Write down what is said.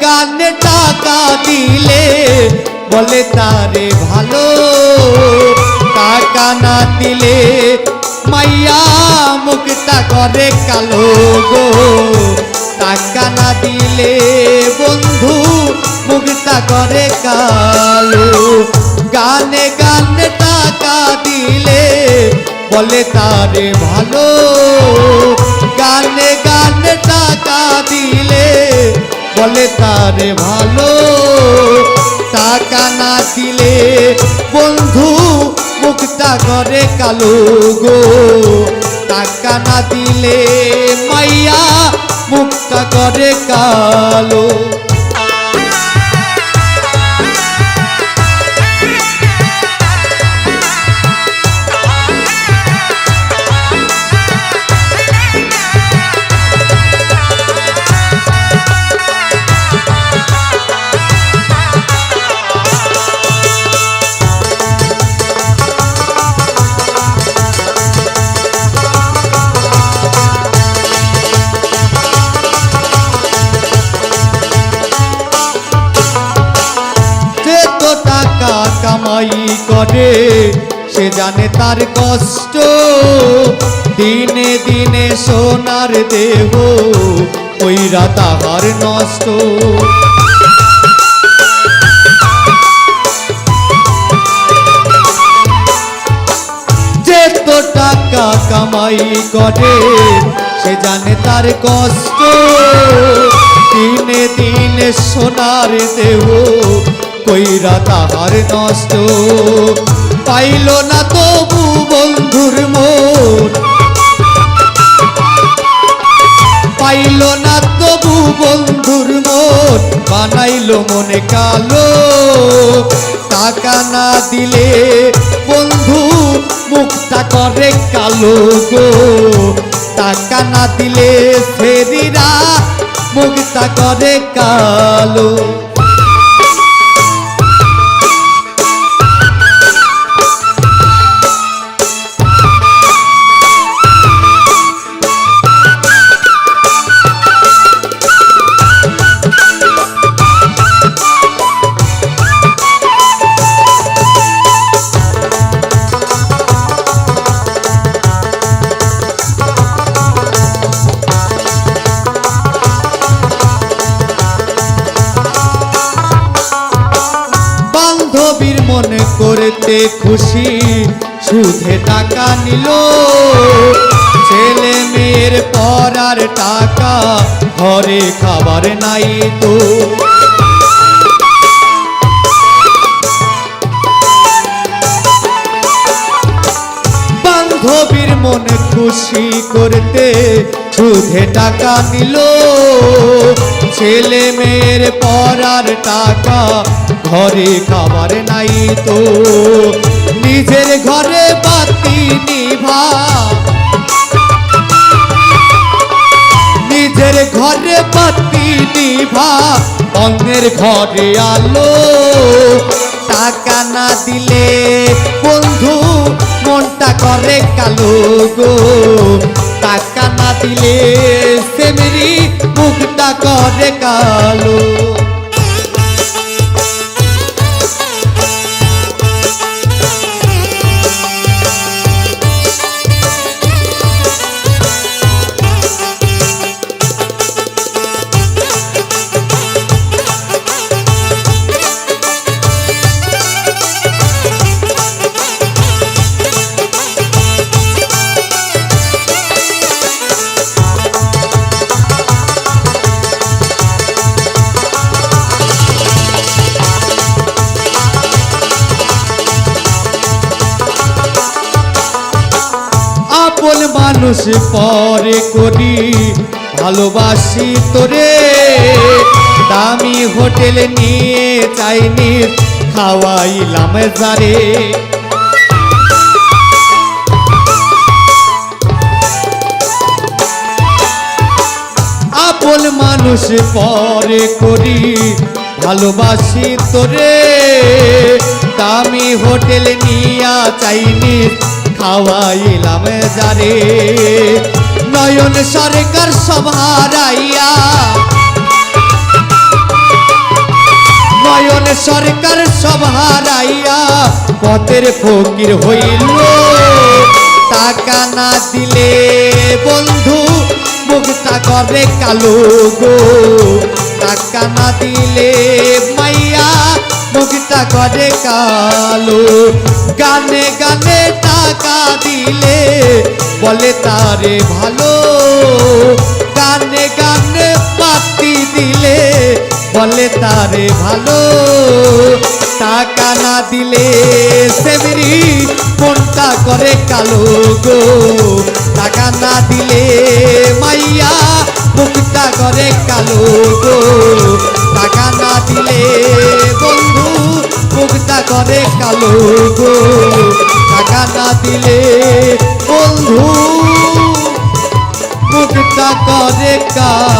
গানে টাকা দিলে বলে তারে ভালো, টাকা না দিলে মাইয়া মুখটা করে কালো গো, টাকা না দিলে বন্ধু মুখটা করে কালো। গানে গানে টাকা দিলে বলে তারে ভালো, গানে গানে টাকা দিলে বলে তারে ভালো, টাকা না দিলে বন্ধু মুখটা করে কালো গো, টাকা না দিলে মাইয়া মুখটা করে কালো। কামাই করে সে জানে তার কষ্ট, দিনে দিনে সোনার দেহ কইরা তাহার নষ্ট। যে তো টাকা কামাই করে সে জানে তার কষ্ট, দিনে দিনে সোনার দেহ কইরা তাহার নষ্ট। পাইল না তবু বন্ধুর মন, পাইল না তবু বন্ধুর মন, বানাইল মনে কালো, টাকা না দিলে বন্ধু মুখটা করে কালো গো, টাকা না দিলে ফেরিরা মুখটা করে কালো। বান্ধবীর মনে করতে খুশি সুদে টাকা নিল, ছেলে মেয়ের পড়ার টাকা ঘরে খাবার নাই তো। বান্ধবীর মনে খুশি করতে সুদে টাকা নিল, ছেলে মেয়ের পড়ার টাকা ঘরে খাবার নাই তো। নিজের ঘরে বাতি নিভা, নিজের ঘরে বাতি নিভা, অন্যের ঘরে আলো, টাকা না দিলে বন্ধু মনটা করে কালো গো, টাকা না দিলে সেমেরি মুখটা করে কালো। আপন মানুষ পরে করি ভালোবাসি তোরে, দামি হোটেল নিয়ে চাইনিজ খাওয়াইলাম যারে। আপন মানুষ পরে করি ভালোবাসি তোরে, দামি হোটেল নিয়া চাইনিজ খাওয়াইলাম যারে। নয়ন সরকার সব হারাইয়া, নয়ন সরকার সব হারাইয়া পথের ফকির হইল টাকা না দিলে বন্ধু মুখটা করে কালো গো টাকা না দিলে মাইয়া মুখটা করে কালো গানে গানে টাকা দিলে বলে তারে ভালো গানে গানে পাতি দিলে বলে তারে ভালো টাকা না দিলে সেমরি মনটা করে কালো গো টাকা না দিলে মাইয়া মুখটা করে কালো গো টাকা না দিলে বন্ধু মুখটা করে কালো গো টাকা না দিলে বন্ধু মুখটা করে কালো।